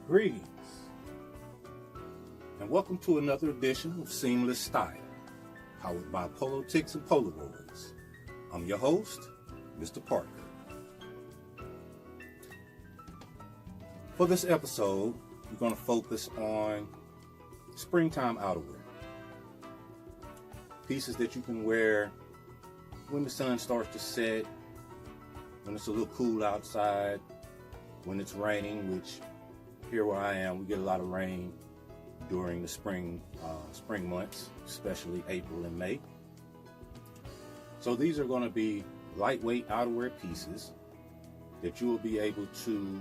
Greetings, and welcome to another edition of Seamless Style, powered by Polo Ticks and Polaroids. I'm your host, Mr. Parker. For this episode, we're going to focus on springtime outerwear. Pieces that you can wear when the sun starts to set, when it's a little cool outside, when it's raining, which here where I am, we get a lot of rain during the spring months, especially April and May. So these are going to be lightweight outerwear pieces that you will be able to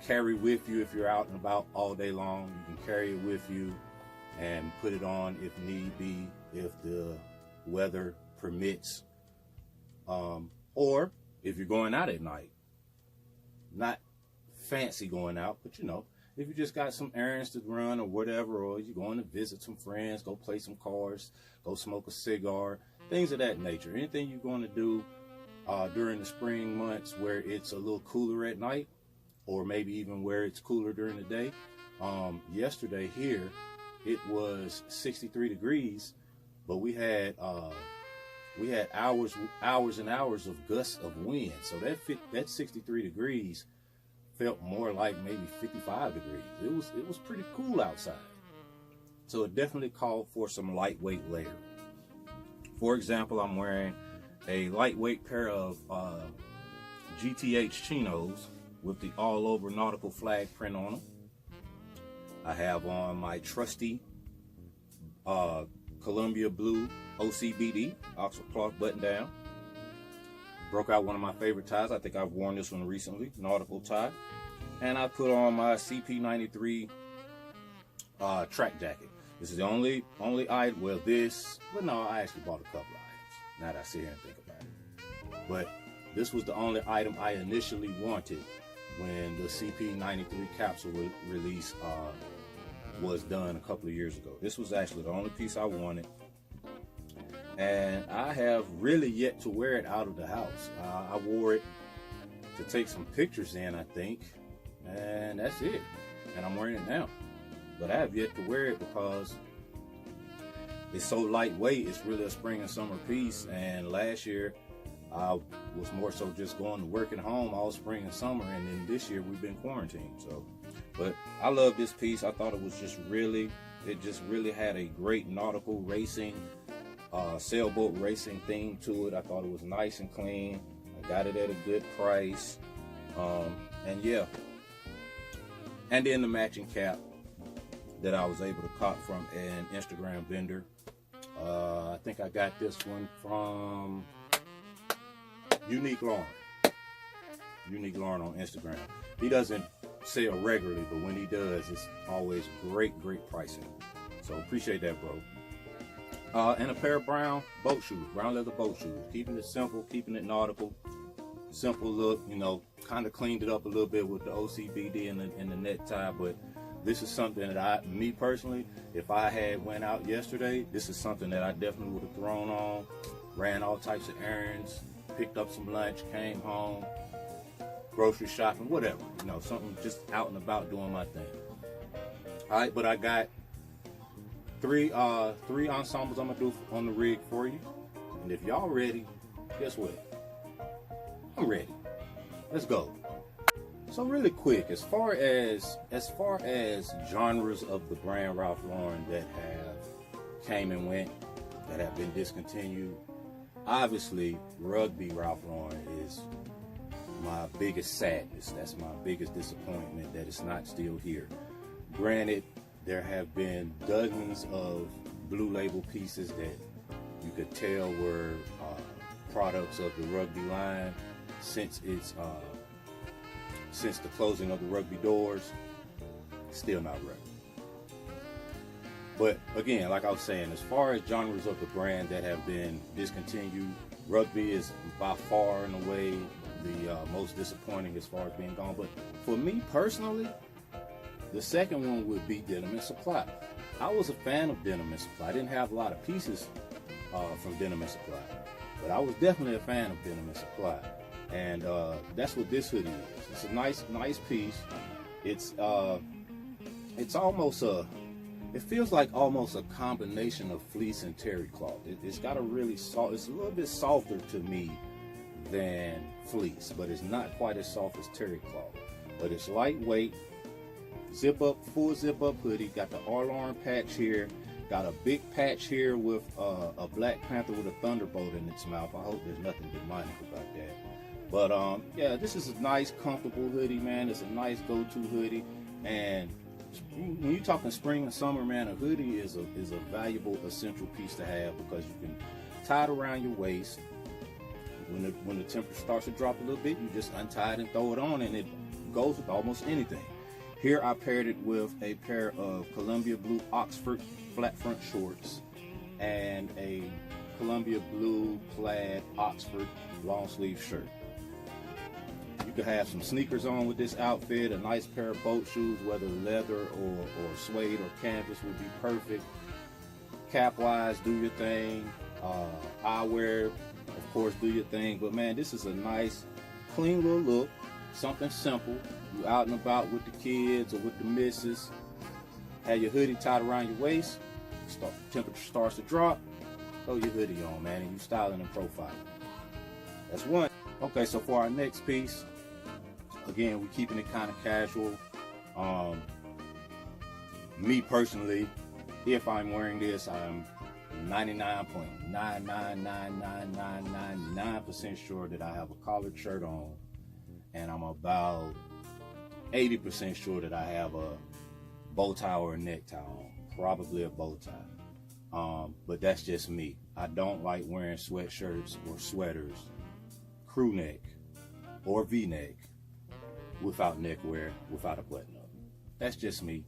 carry with you if you're out and about all day long. You can carry it with you and put it on if need be, if the weather permits, or if you're going out at night. Not fancy going out, but if you just got some errands to run or whatever, or you're going to visit some friends, go play some cards, go smoke a cigar, things of that nature. Anything you're going to do during the spring months where it's a little cooler at night, or maybe even where it's cooler during the day. Yesterday here, it was 63 degrees, but we had hours and hours of gusts of wind. So that 63 degrees felt more like maybe 55 degrees. It was pretty cool outside. So it definitely called for some lightweight layering. For example, I'm wearing a lightweight pair of GTH chinos with the all over nautical flag print on them. I have on my trusty Columbia blue OCBD Oxford cloth button down. Broke out one of my favorite ties. I think I've worn this one recently, nautical tie. And I put on my CP93 track jacket. This is the only item. Well, I actually bought a couple of items. Now that I sit here and think about it. But this was the only item I initially wanted when the CP93 capsule release was done a couple of years ago. This was actually the only piece I wanted. And I have really yet to wear it out of the house. I wore it to take some pictures in, I think, and that's it. And I'm wearing it now. But I have yet to wear it because it's so lightweight. It's really a spring and summer piece. And last year, I was more so just going to work at home all spring and summer. And then this year, we've been quarantined. But I love this piece. I thought it just really had a great nautical racing sailboat racing theme to it. I thought it was nice and clean. I got it at a good price. And yeah. And then the matching cap that I was able to cop from an Instagram vendor. I think I got this one from Unique Lauren. Unique Lauren on Instagram. He doesn't sell regularly, but when he does, it's always great pricing. So appreciate that, bro. And a pair of brown leather boat shoes. Keeping it simple, keeping it nautical. Simple look, kind of cleaned it up a little bit with the OCBD and the net tie. But this is something that me personally, if I had went out yesterday, this is something that I definitely would have thrown on. Ran all types of errands, picked up some lunch, came home, grocery shopping, whatever. Something just out and about doing my thing. All right, but I got three ensembles I'm gonna do on the rig for you, and if y'all ready, guess what? I'm ready. Let's go. So really quick, as far as genres of the brand Ralph Lauren that have came and went, that have been discontinued, obviously rugby Ralph Lauren is my biggest sadness. That's my biggest disappointment that it's not still here. Granted, there have been dozens of blue label pieces that you could tell were products of the rugby line since the closing of the rugby doors. Still not rugby. But again, like I was saying, as far as genres of the brand that have been discontinued, rugby is by far and away the most disappointing as far as being gone. But for me personally, the second one would be Denim and Supply. I was a fan of Denim and Supply. I didn't have a lot of pieces from Denim and Supply, but I was definitely a fan of Denim and Supply. And that's what this hoodie is. It's a nice piece. It's almost it feels like almost a combination of fleece and terry cloth. It's got a really soft, it's a little bit softer to me than fleece, but it's not quite as soft as terry cloth. But it's lightweight, zip up, full zip up hoodie, got the R-Lauren patch here, got a big patch here with a Black Panther with a thunderbolt in its mouth. I hope there's nothing demonic about that. But yeah, this is a nice, comfortable hoodie, man. It's a nice go-to hoodie. And when you're talking spring and summer, man, a hoodie is a valuable, essential piece to have, because you can tie it around your waist. When the temperature starts to drop a little bit, you just untie it and throw it on, and it goes with almost anything. Here I paired it with a pair of Columbia blue Oxford flat front shorts and a Columbia blue plaid Oxford long sleeve shirt. You could have some sneakers on with this outfit, a nice pair of boat shoes, whether leather or suede or canvas would be perfect. Cap wise, do your thing. Eyewear, of course, do your thing. But man, this is a nice, clean little look, something simple. You out and about with the kids or with the missus, have your hoodie tied around your waist, temperature starts to drop, throw your hoodie on, man, and you styling and profiling. That's one. Okay, so for our next piece, again, we're keeping it kind of casual. Me personally, if I'm wearing this, I'm 99.9999999% sure that I have a collared shirt on, and I'm about 80% sure that I have a bow tie or a necktie on, probably a bow tie. But that's just me. I don't like wearing sweatshirts or sweaters, crew neck or V-neck, without neckwear, without a button up. That's just me,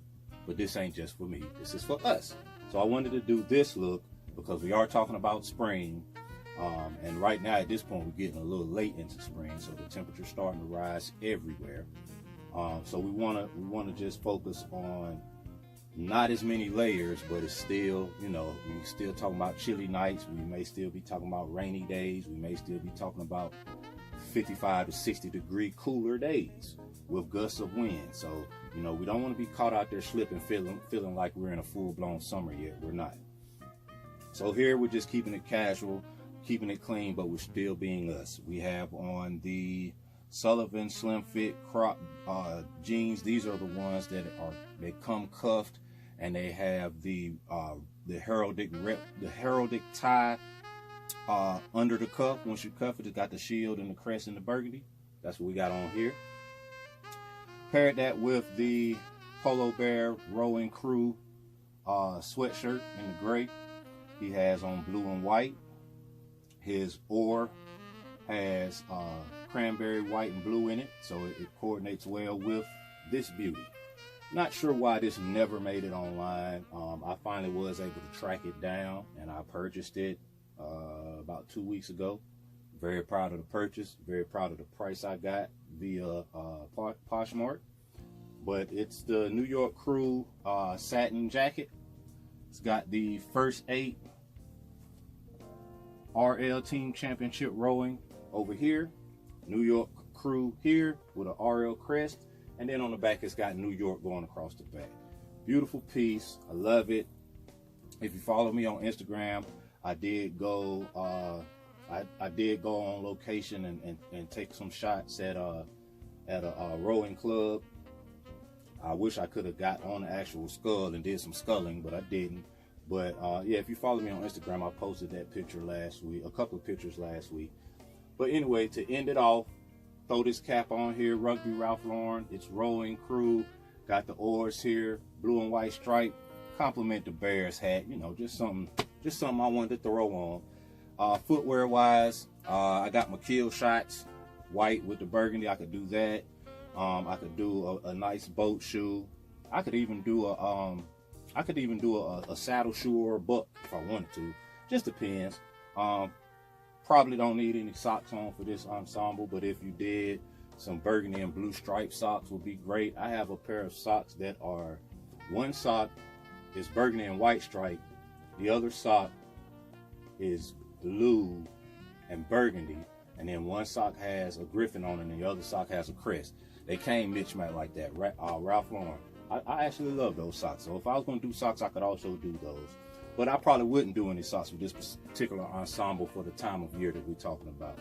but this ain't just for me. This is for us. So I wanted to do this look because we are talking about spring, and right now at this point we're getting a little late into spring, so the temperature's starting to rise everywhere. So we wanna just focus on not as many layers, but it's still, you know, we're still talking about chilly nights. We may still be talking about rainy days. We may still be talking about 55 to 60 degree cooler days with gusts of wind. So, you know, we don't want to be caught out there slipping, feeling like we're in a full-blown summer yet. We're not. So here we're just keeping it casual, keeping it clean, but we're still being us. We have on the Sullivan Slim Fit crop jeans. These are the ones that come cuffed, and they have the heraldic tie under the cuff. Once you cuff it, it's got the shield and the crest and the burgundy. That's what we got on here. Paired that with the Polo Bear Rowing Crew sweatshirt in the gray. He has on blue and white. His oar has cranberry, white, and blue in it, so it coordinates well with this beauty. Not sure why this never made it online. I finally was able to track it down, and I purchased it about 2 weeks ago. Very proud of the purchase. Very proud of the price I got via Poshmark. But it's the New York Crew satin jacket. It's got the first 8 RL Team Championship rowing over here, New York Crew here with an RL crest, and then on the back it's got New York going across the back. Beautiful piece. I love it. If you follow me on Instagram, I did go I did go on location and take some shots at a rowing club. I wish I could have got on the actual skull and did some sculling, but I didn't. But yeah, if you follow me on Instagram, I posted that picture last week, a couple of pictures last week. But anyway, to end it off, throw this cap on here, Rugby Ralph Lauren. It's Rowing Crew. Got the oars here, blue and white stripe. Compliment the Bears hat, you know, just something I wanted to throw on. Footwear wise, I got my keel shots, white with the burgundy. I could do that. I could do a nice boat shoe. I could even do a saddle shoe or a buck if I wanted to. Just depends. Probably don't need any socks on for this ensemble, but if you did, some burgundy and blue striped socks would be great. I have a pair of socks that are, one sock is burgundy and white stripe, the other sock is blue and burgundy, and then one sock has a griffin on it and the other sock has a crest. They came mismatched like that. Ralph Lauren. I actually love those socks. So if I was going to do socks, I could also do those. But I probably wouldn't do any socks with this particular ensemble for the time of year that we're talking about.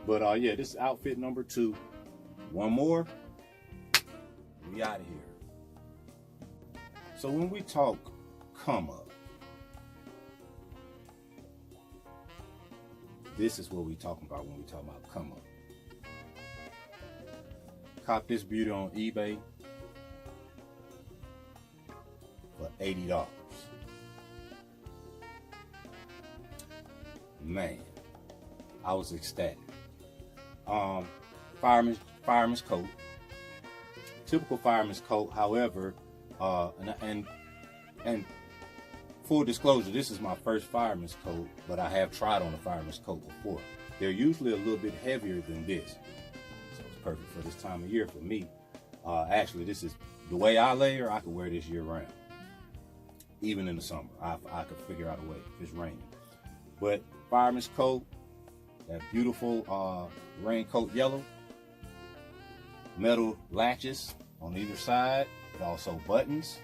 But yeah, this is outfit number 2. One more, we out of here. So when we talk come up, this is what we talking about when we talk about come up. Cop this beauty on eBay for $80. Man, I was ecstatic. Fireman's coat, typical fireman's coat. However, and full disclosure, this is my first fireman's coat, but I have tried on a fireman's coat before. They're usually a little bit heavier than this, so it's perfect for this time of year for me. Actually, this is the way I layer. I could wear this year round, even in the summer. I could figure out a way if it's raining. But fireman's coat, that beautiful raincoat yellow, metal latches on either side. It also buttons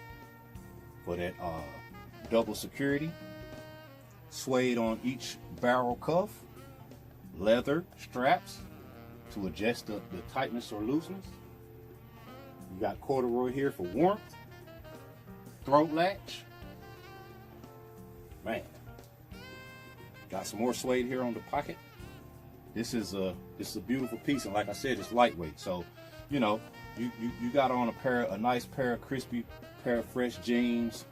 for that double security. Suede on each barrel cuff. Leather straps to adjust the tightness or looseness. You got corduroy here for warmth. Throat latch. Man. Got some more suede here on the pocket. This is a beautiful piece, and like I said, it's lightweight. So, you know, you got on a nice pair of crispy pair of fresh jeans,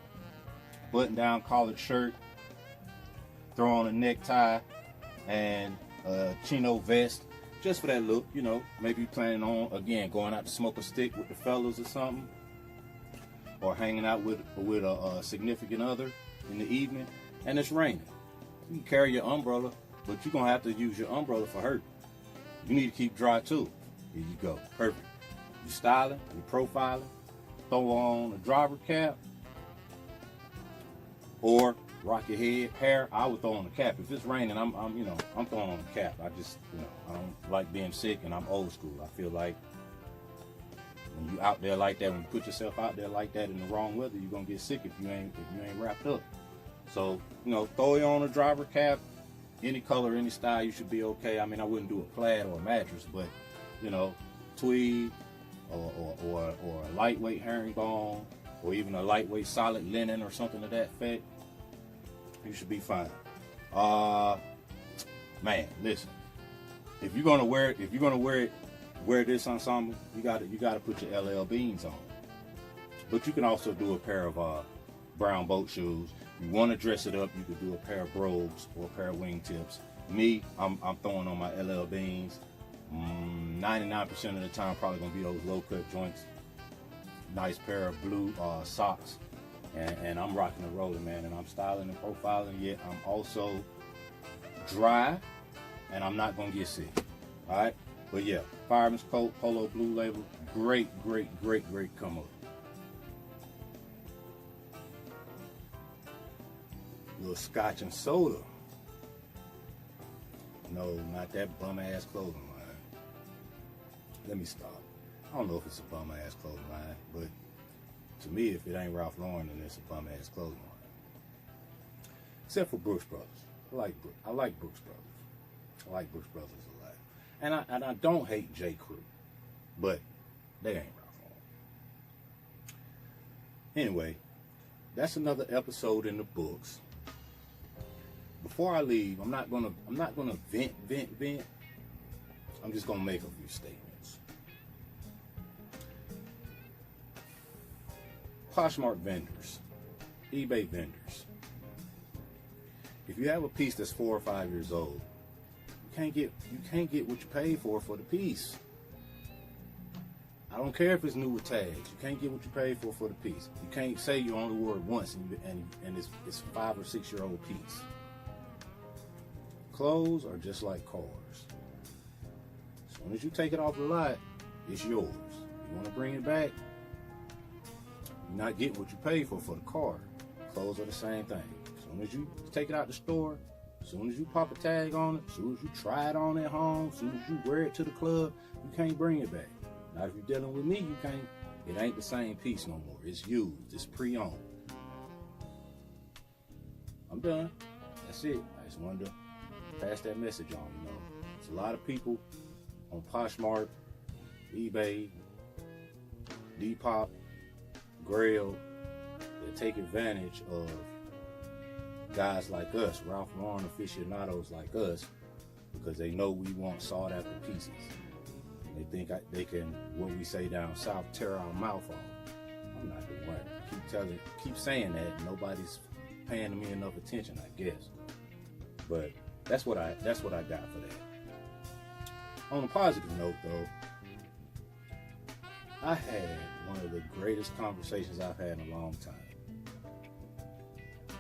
button down collared shirt, throw on a necktie and a chino vest, just for that look. You know, maybe planning on again going out to smoke a stick with the fellas or something, or hanging out with a significant other in the evening, and it's raining. You can carry your umbrella, but you're going to have to use your umbrella for her. You need to keep dry too. Here you go. Perfect. You're styling, you're profiling, throw on a driver cap, or rock your hair. I would throw on a cap. If it's raining, I'm throwing on a cap. I just, I don't like being sick, and I'm old school. I feel like when you out there like that, when you put yourself out there like that in the wrong weather, you're going to get sick if you ain't wrapped up. So, throw you on a driver cap, any color, any style, you should be okay. I mean, I wouldn't do a plaid or a mattress, but, tweed or a lightweight herringbone, or even a lightweight solid linen or something to that effect, you should be fine. Man, listen, if you're gonna wear this ensemble, you gotta put your LL Beans on. But you can also do a pair of brown boat shoes. You want to dress it up, you could do a pair of brogues or a pair of wingtips. Me, I'm throwing on my LL Beans. 99% of the time, probably gonna be those low cut joints. Nice pair of blue socks, and I'm rocking and rolling, man. And I'm styling and profiling. Yet I'm also dry, and I'm not gonna get sick. All right, but yeah, Fireman's coat, Polo Blue Label, great come up. Little scotch and soda. No, not that bum ass clothing line. Let me stop. I don't know if it's a bum ass clothing line, but to me, if it ain't Ralph Lauren, then it's a bum ass clothing line. Except for Brooks Brothers. I like Brooks Brothers. I like Brooks Brothers a lot. And I don't hate J. Crew, but they ain't Ralph Lauren. Anyway, that's another episode in the books. Before I leave, I'm not gonna vent. I'm just gonna make a few statements. Poshmark vendors, eBay vendors. If you have a piece that's 4 or 5 years old, you can't get what you paid for the piece. I don't care if it's new with tags. You can't get what you paid for the piece. You can't say you only wore it once and it's a 5 or 6 year old piece. Clothes are just like cars. As soon as you take it off the lot, it's yours. You want to bring it back, you're not getting what you paid for the car. Clothes are the same thing. As soon as you take it out the store, as soon as you pop a tag on it, as soon as you try it on at home, as soon as you wear it to the club, you can't bring it back. Now, if you're dealing with me, you can't. It ain't the same piece no more. It's used. It's pre-owned. I'm done. That's it. I just wanted to pass that message on. You know, there's a lot of people on Poshmark, eBay, Depop, Grail that take advantage of guys like us, Ralph Lauren aficionados like us, because they know we want sought after pieces. They think they can, what we say down south, tear our mouth off. I'm not the one. Keep saying that. Nobody's paying me enough attention, I guess. But that's what I got for that. On a positive note, though, I had one of the greatest conversations I've had in a long time.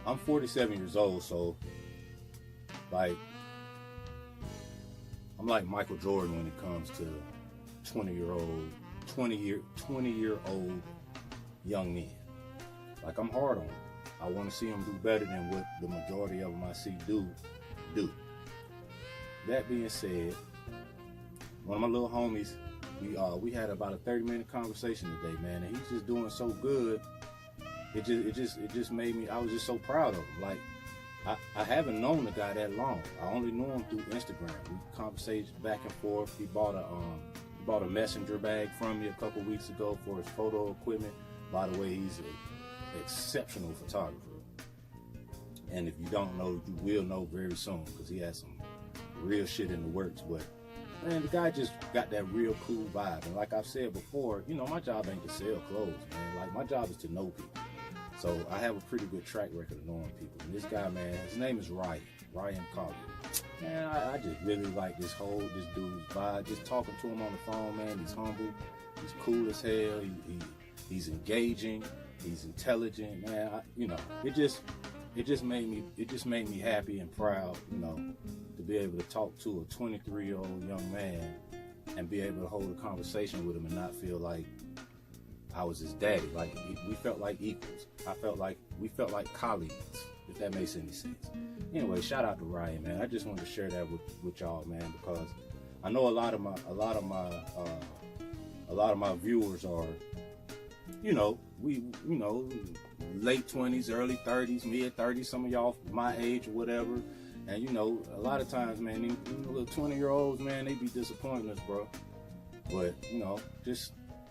I'm 47 years old, so like I'm like Michael Jordan when it comes to 20-year-old young men. Like, I'm hard on them. I want to see them do better than what the majority of them I see do. That being said, one of my little homies, we had about a 30-minute conversation today, man, and he's just doing so good. It just made me. I was just so proud of him. Like, I haven't known the guy that long. I only knew him through Instagram. We conversated back and forth. He bought a messenger bag from me a couple weeks ago for his photo equipment. By the way, he's an exceptional photographer. And if you don't know, you will know very soon, because he has some real shit in the works. But man, the guy just got that real cool vibe. And like I've said before, you know, my job ain't to sell clothes, man. Like, my job is to know people. So I have a pretty good track record of knowing people. And this guy, man, his name is Ryan Collier. Man, I just really like this dude's vibe. Just talking to him on the phone, man. He's humble. He's cool as hell. He's engaging. He's intelligent, man. It just made me happy and proud, you know, to be able to talk to a 23-year-old young man and be able to hold a conversation with him and not feel like I was his daddy. Like, we felt like equals. We felt like colleagues, if that makes any sense. Anyway, shout out to Ryan, man. I just wanted to share that with y'all, man, because I know a lot of my viewers are, you know, late 20s, early 30s, mid 30s. Some of y'all my age or whatever. And you know, a lot of times, man, these little 20-year-olds, man, they be disappointing us, bro. But you know,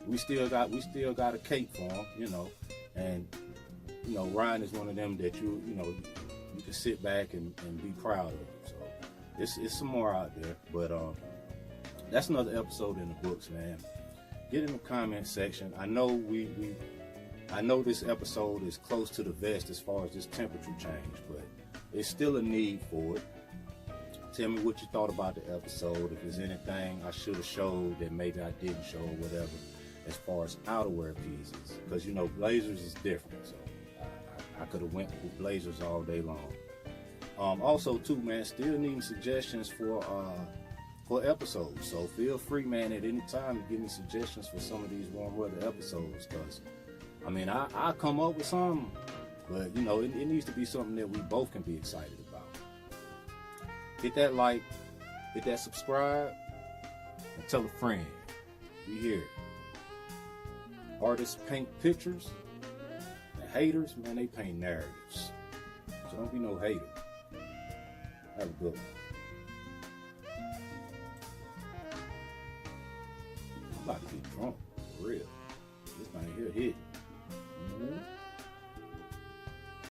we still got a cake for them, you know. And you know, Ryan is one of them that you can sit back and be proud of. So it's some more out there, but that's another episode in the books, man. Get in the comment section. I know I know this episode is close to the vest as far as this temperature change, but there's still a need for it. Tell me what you thought about the episode. If there's anything I should have showed that maybe I didn't show or whatever, as far as outerwear pieces, because you know, blazers is different. So I could have went with blazers all day long. Also, too, man, still needing suggestions for episodes. So feel free, man, at any time to give me suggestions for some of these warm weather episodes. Because I mean, I come up with something, but you know, it needs to be something that we both can be excited about. Hit that like, hit that subscribe, and tell a friend. We here. Artists paint pictures. The haters, man, they paint narratives. So don't be no hater. Have a good one. I'm about to get drunk, for real. This thing here hit.